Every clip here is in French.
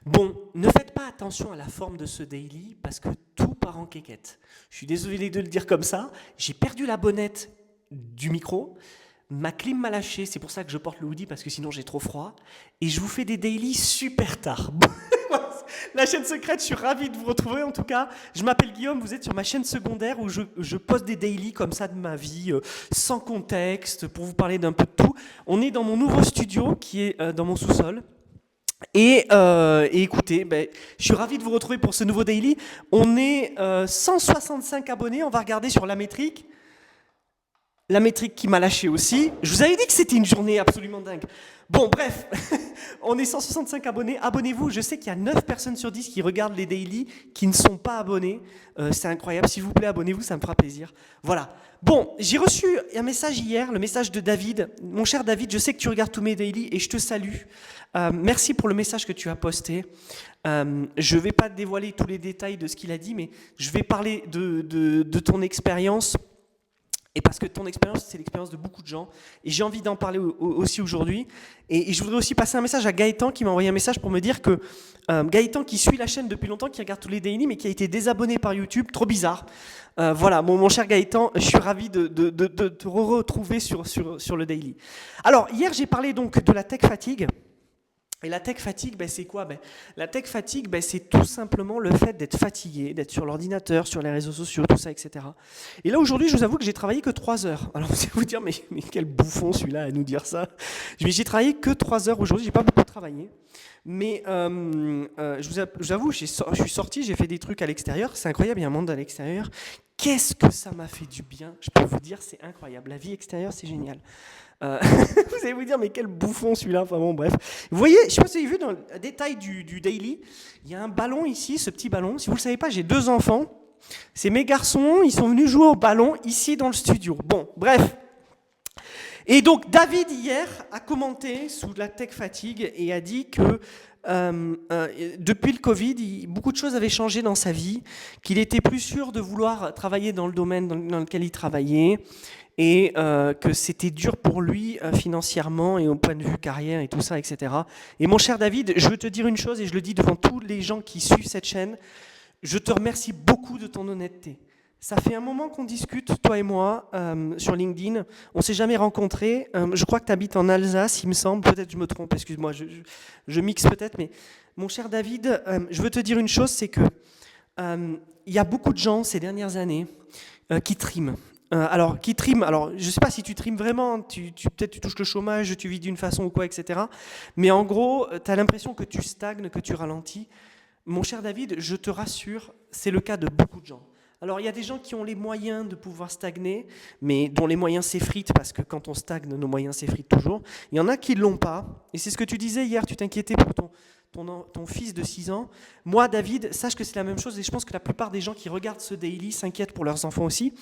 Bon, ne faites pas attention à la forme de ce daily parce que tout part en quéquette. Je suis désolé de le dire comme ça. J'ai perdu la bonnette du micro. Ma clim m'a lâché, c'est pour ça que je porte le hoodie parce que sinon j'ai trop froid. Et je vous fais des daily super tard. La chaîne secrète, je suis ravi de vous retrouver en tout cas. Je m'appelle Guillaume, vous êtes sur ma chaîne secondaire où je poste des daily comme ça de ma vie, sans contexte, pour vous parler d'un peu de tout. On est dans mon nouveau studio qui est dans mon sous-sol. Et écoutez, je suis ravi de vous retrouver pour ce nouveau daily. On est 165 abonnés, on va regarder sur la métrique. La métrique qui m'a lâché aussi. Je vous avais dit que c'était une journée absolument dingue. Bon, bref, on est 165 abonnés. Abonnez-vous. Je sais qu'il y a 9 personnes sur 10 qui regardent les daily qui ne sont pas abonnés. C'est incroyable. S'il vous plaît, abonnez-vous, ça me fera plaisir. Voilà. Bon, j'ai reçu un message hier, le message de David. Mon cher David, je sais que tu regardes tous mes daily et je te salue. Merci pour le message que tu as posté. Je ne vais pas te dévoiler tous les détails de ce qu'il a dit, mais je vais parler de ton expérience. Et parce que ton expérience, c'est l'expérience de beaucoup de gens. Et j'ai envie d'en parler aussi aujourd'hui. Et je voudrais aussi passer un message à Gaëtan qui m'a envoyé un message pour me dire que Gaëtan qui suit la chaîne depuis longtemps, qui regarde tous les daily, mais qui a été désabonné par YouTube, trop bizarre. Voilà, mon cher Gaëtan, je suis ravi de te retrouver sur le daily. Alors, hier, j'ai parlé donc de la tech fatigue. Et la tech fatigue, c'est quoi? La tech fatigue, c'est tout simplement le fait d'être fatigué, d'être sur l'ordinateur, sur les réseaux sociaux, tout ça, etc. Et là, aujourd'hui, je vous avoue que j'ai travaillé que 3 heures. Alors, vous allez vous dire, mais quel bouffon celui-là à nous dire ça. J'ai travaillé que 3 heures aujourd'hui, j'ai pas beaucoup travaillé. Mais je vous avoue, je suis sorti, j'ai fait des trucs à l'extérieur. C'est incroyable, il y a un monde à l'extérieur. Qu'est-ce que ça m'a fait du bien? Je peux vous dire, c'est incroyable. La vie extérieure, c'est génial. Vous allez vous dire, mais quel bouffon celui-là. Enfin bon, bref. Vous voyez, je ne sais pas si vous avez vu dans le détail du daily, il y a un ballon ici, ce petit ballon. Si vous ne le savez pas, j'ai 2 enfants. C'est mes garçons, ils sont venus jouer au ballon ici dans le studio. Bon, bref. Et donc, David, hier, a commenté sous la tech fatigue et a dit que depuis le Covid, beaucoup de choses avaient changé dans sa vie, qu'il était plus sûr de vouloir travailler dans le domaine dans lequel il travaillait, et que c'était dur pour lui financièrement et au point de vue carrière et tout ça, etc. Et mon cher David, je veux te dire une chose, et je le dis devant tous les gens qui suivent cette chaîne, je te remercie beaucoup de ton honnêteté. Ça fait un moment qu'on discute, toi et moi, sur LinkedIn. On ne s'est jamais rencontrés. Je crois que tu habites en Alsace, il me semble. Peut-être je me trompe, excuse-moi, je mixe peut-être. Mais mon cher David, je veux te dire une chose, c'est que il y a beaucoup de gens ces dernières années qui triment. Alors, je ne sais pas si tu trimes vraiment, peut-être tu touches le chômage, tu vis d'une façon ou quoi, etc. Mais en gros, tu as l'impression que tu stagnes, que tu ralentis. Mon cher David, je te rassure, c'est le cas de beaucoup de gens. Alors, il y a des gens qui ont les moyens de pouvoir stagner, mais dont les moyens s'effritent, parce que quand on stagne, nos moyens s'effritent toujours. Il y en a qui ne l'ont pas. Et c'est ce que tu disais hier, tu t'inquiétais pour ton fils de 6 ans. Moi, David, sache que c'est la même chose, et je pense que la plupart des gens qui regardent ce daily s'inquiètent pour leurs enfants aussi,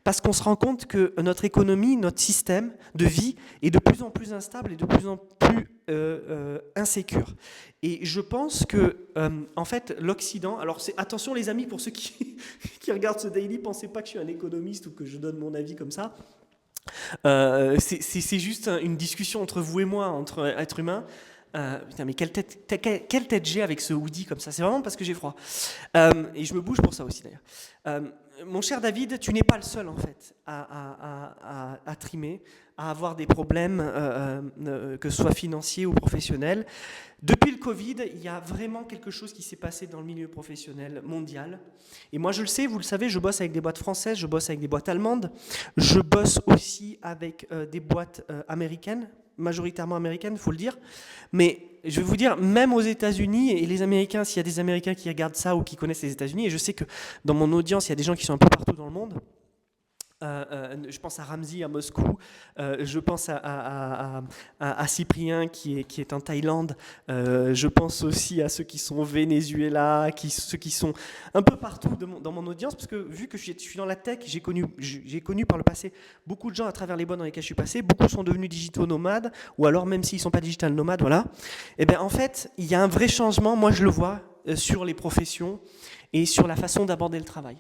parce qu'on se rend compte que notre économie, notre système de vie est de plus en plus instable et de plus en plus insécure. Et je pense que, en fait, l'Occident... Alors, attention les amis, pour ceux qui regardent ce daily, pensez pas que je suis un économiste ou que je donne mon avis comme ça. C'est juste une discussion entre vous et moi, entre êtres humains. Putain, mais quelle tête j'ai avec ce hoodie comme ça. C'est vraiment parce que j'ai froid. Et je me bouge pour ça aussi d'ailleurs. Mon cher David, tu n'es pas le seul en fait à trimer, à avoir des problèmes, que ce soit financiers ou professionnels. Depuis le Covid, il y a vraiment quelque chose qui s'est passé dans le milieu professionnel mondial. Et moi je le sais, vous le savez, je bosse avec des boîtes françaises, je bosse avec des boîtes allemandes, je bosse aussi avec des boîtes américaines, majoritairement américaine, il faut le dire. Mais je vais vous dire, même aux États-Unis, et les Américains, s'il y a des Américains qui regardent ça ou qui connaissent les États-Unis, et je sais que dans mon audience, il y a des gens qui sont un peu partout dans le monde. Je pense à Ramzi à Moscou, je pense à Cyprien qui est en Thaïlande, je pense aussi à ceux qui sont au Venezuela, ceux qui sont un peu partout dans mon audience, parce que vu que je suis dans la tech, j'ai connu par le passé beaucoup de gens à travers les boîtes dans lesquelles je suis passé, beaucoup sont devenus digitaux nomades, ou alors même s'ils ne sont pas digital nomades, voilà. Et bien en fait, il y a un vrai changement, moi je le vois, sur les professions et sur la façon d'aborder le travail.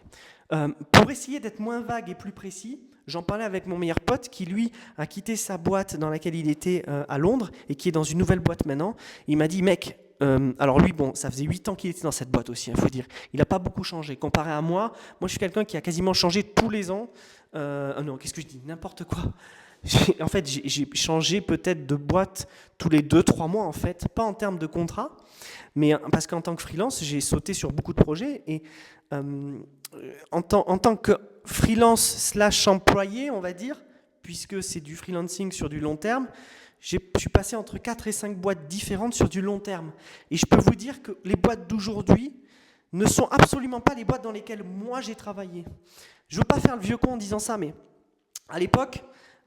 Pour essayer d'être moins vague et plus précis, j'en parlais avec mon meilleur pote qui, lui, a quitté sa boîte dans laquelle il était à Londres et qui est dans une nouvelle boîte maintenant. Il m'a dit, mec, alors lui, bon, ça faisait 8 ans qu'il était dans cette boîte aussi, il faut dire. Il n'a pas beaucoup changé. Comparé à moi, je suis quelqu'un qui a quasiment changé tous les ans. Non, qu'est-ce que je dis? N'importe quoi. En fait, j'ai changé peut-être de boîte tous les 2-3 mois, en fait. Pas en termes de contrat, mais parce qu'en tant que freelance, j'ai sauté sur beaucoup de projets. Et en tant que freelance / employé, on va dire, puisque c'est du freelancing sur du long terme, je suis passé entre 4 et 5 boîtes différentes sur du long terme. Et je peux vous dire que les boîtes d'aujourd'hui ne sont absolument pas les boîtes dans lesquelles moi j'ai travaillé. Je ne veux pas faire le vieux con en disant ça, mais à l'époque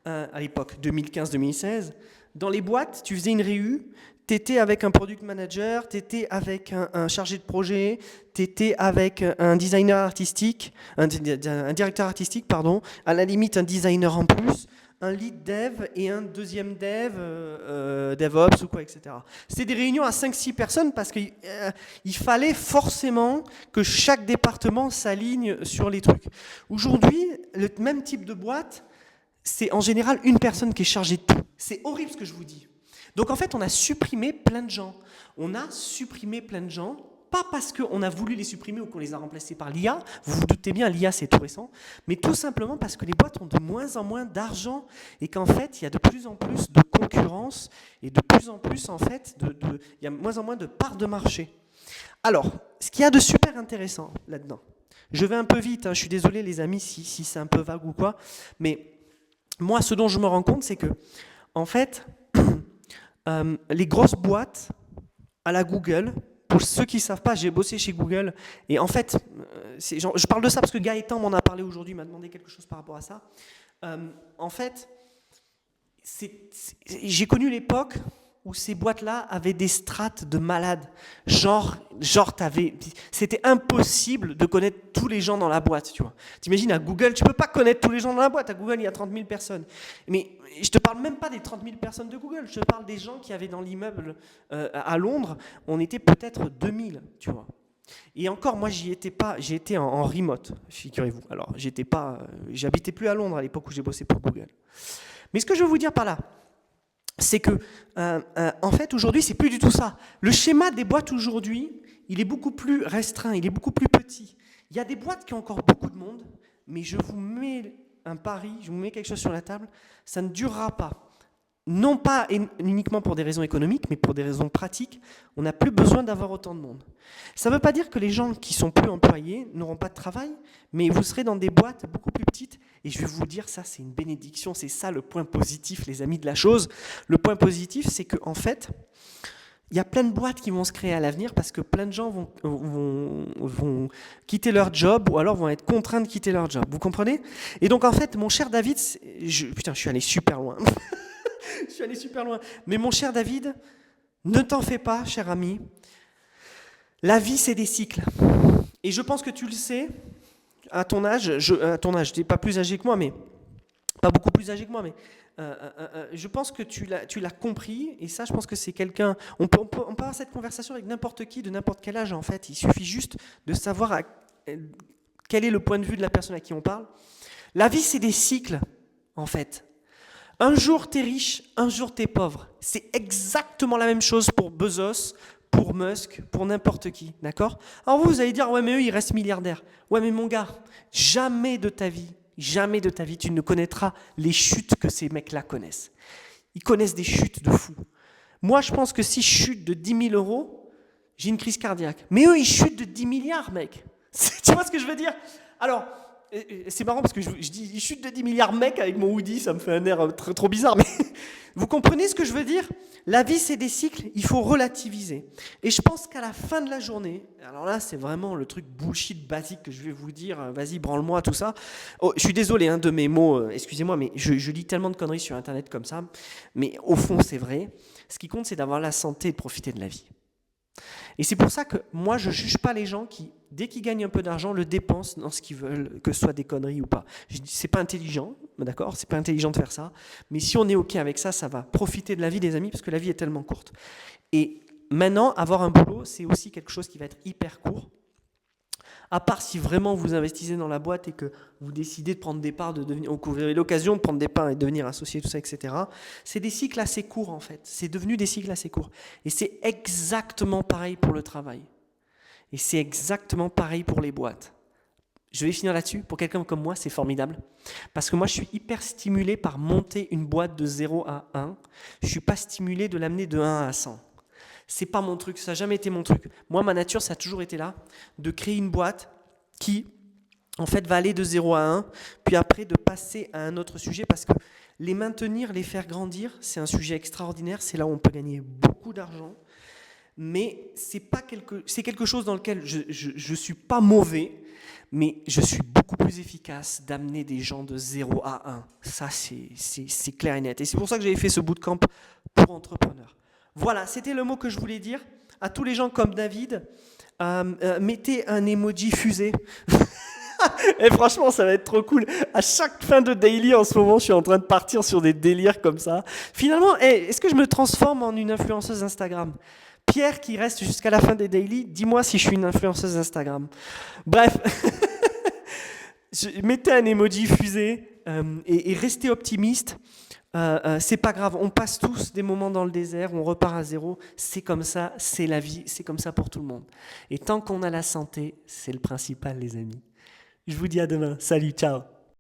2015-2016, dans les boîtes, tu faisais une réu, tu étais avec un product manager, tu étais avec un chargé de projet, tu étais avec un designer artistique, un directeur artistique, pardon, à la limite un designer en plus, un lead dev et un deuxième dev, DevOps ou quoi, etc. C'était des réunions à 5-6 personnes parce qu'il fallait forcément que chaque département s'aligne sur les trucs. Aujourd'hui, le même type de boîte, c'est en général une personne qui est chargée de tout. C'est horrible ce que je vous dis. Donc en fait, on a supprimé plein de gens. Pas parce qu'on a voulu les supprimer ou qu'on les a remplacés par l'IA, vous vous doutez bien, l'IA c'est tout récent, mais tout simplement parce que les boîtes ont de moins en moins d'argent et qu'en fait, il y a de plus en plus de concurrence et de plus en plus, en fait, il y a de moins en moins de parts de marché. Alors, ce qu'il y a de super intéressant là-dedans, je vais un peu vite, je suis désolé les amis si c'est un peu vague ou quoi, mais moi, ce dont je me rends compte, c'est que, en fait, les grosses boîtes à la Google, pour ceux qui ne savent pas, j'ai bossé chez Google, et en fait, je parle de ça parce que Gaëtan m'en a parlé aujourd'hui, il m'a demandé quelque chose par rapport à ça. En fait, j'ai connu l'époque où ces boîtes-là avaient des strates de malades. Genre c'était impossible de connaître tous les gens dans la boîte, tu vois. T'imagines, à Google, tu ne peux pas connaître tous les gens dans la boîte. À Google, il y a 30 000 personnes. Mais je ne te parle même pas des 30 000 personnes de Google. Je te parle des gens qui avaient dans l'immeuble à Londres. On était peut-être 2000, tu vois. Et encore, moi, j'y étais pas. J'ai été en remote, figurez-vous. Alors, j'habitais plus à Londres à l'époque où j'ai bossé pour Google. Mais ce que je veux vous dire par là, c'est que, en fait, aujourd'hui, c'est plus du tout ça. Le schéma des boîtes aujourd'hui, il est beaucoup plus restreint, il est beaucoup plus petit. Il y a des boîtes qui ont encore beaucoup de monde, mais je vous mets un pari, je vous mets quelque chose sur la table, ça ne durera pas. Non pas uniquement pour des raisons économiques, mais pour des raisons pratiques, on n'a plus besoin d'avoir autant de monde. Ça ne veut pas dire que les gens qui sont plus employés n'auront pas de travail, mais vous serez dans des boîtes beaucoup plus petites. Et je vais vous dire, ça c'est une bénédiction, c'est ça le point positif, les amis de la chose. Le point positif, c'est qu'en fait, il y a plein de boîtes qui vont se créer à l'avenir parce que plein de gens vont quitter leur job ou alors vont être contraints de quitter leur job. Vous comprenez? Et donc en fait, mon cher David, je suis allé super loin. Je suis allé super loin. Mais mon cher David, ne t'en fais pas, cher ami. La vie, c'est des cycles. Et je pense que tu le sais, à ton âge, tu n'es pas plus âgé que moi, mais pas beaucoup plus âgé que moi, mais je pense que tu l'as compris. Et ça, je pense que c'est quelqu'un... On peut avoir cette conversation avec n'importe qui, de n'importe quel âge, en fait. Il suffit juste de savoir quel est le point de vue de la personne à qui on parle. La vie, c'est des cycles, en fait. Un jour, t'es riche, un jour, t'es pauvre. C'est exactement la même chose pour Bezos, pour Musk, pour n'importe qui, d'accord? Alors vous allez dire, ouais, mais eux, ils restent milliardaires. Ouais, mais mon gars, jamais de ta vie, tu ne connaîtras les chutes que ces mecs-là connaissent. Ils connaissent des chutes de fous. Moi, je pense que si je chute de 10 000 euros, j'ai une crise cardiaque. Mais eux, ils chutent de 10 milliards, mec. Tu vois ce que je veux dire? Alors... c'est marrant parce que je dis il chute de 10 milliards mec avec mon hoodie, ça me fait un air trop bizarre, mais vous comprenez ce que je veux dire? La vie, c'est des cycles, il faut relativiser. Et je pense qu'à la fin de la journée, alors là, c'est vraiment le truc bullshit basique que je vais vous dire, vas-y, branle-moi, tout ça. Oh, je suis désolé de mes mots, excusez-moi, mais je lis tellement de conneries sur Internet comme ça, mais au fond, c'est vrai. Ce qui compte, c'est d'avoir la santé et de profiter de la vie. Et c'est pour ça que moi, je ne juge pas les gens qui, dès qu'ils gagnent un peu d'argent, le dépensent dans ce qu'ils veulent, que ce soit des conneries ou pas. Je dis, c'est pas intelligent, d'accord? C'est pas intelligent de faire ça. Mais si on est OK avec ça, ça va profiter de la vie des amis, parce que la vie est tellement courte. Et maintenant, avoir un boulot, c'est aussi quelque chose qui va être hyper court. À part si vraiment vous investissez dans la boîte et que vous décidez de prendre des parts, ou que vous avez l'occasion de prendre des parts et de devenir associé, tout ça, etc. C'est des cycles assez courts en fait. C'est devenu des cycles assez courts. Et c'est exactement pareil pour le travail. Et c'est exactement pareil pour les boîtes. Je vais finir là-dessus. Pour quelqu'un comme moi, c'est formidable. Parce que moi, je suis hyper stimulé par monter une boîte de 0 à 1. Je ne suis pas stimulé de l'amener de 1 à 100. C'est pas mon truc, ça n'a jamais été mon truc. Moi, ma nature, ça a toujours été là, de créer une boîte qui, en fait, va aller de 0 à 1, puis après de passer à un autre sujet, parce que les maintenir, les faire grandir, c'est un sujet extraordinaire, c'est là où on peut gagner beaucoup d'argent, mais c'est quelque chose dans lequel je suis pas mauvais, mais je suis beaucoup plus efficace d'amener des gens de 0 à 1. Ça, c'est clair et net. Et c'est pour ça que j'avais fait ce bootcamp pour entrepreneurs. Voilà, c'était le mot que je voulais dire. À tous les gens comme David, mettez un emoji fusée. Et franchement, ça va être trop cool. À chaque fin de daily, en ce moment, je suis en train de partir sur des délires comme ça. Finalement, est-ce que je me transforme en une influenceuse Instagram ? Pierre qui reste jusqu'à la fin des daily, dis-moi si je suis une influenceuse Instagram. Bref, mettez un emoji fusée et restez optimiste. C'est pas grave, on passe tous des moments dans le désert, on repart à zéro, c'est comme ça, c'est la vie, c'est comme ça pour tout le monde. Et tant qu'on a la santé, c'est le principal les amis. Je vous dis à demain, salut, ciao.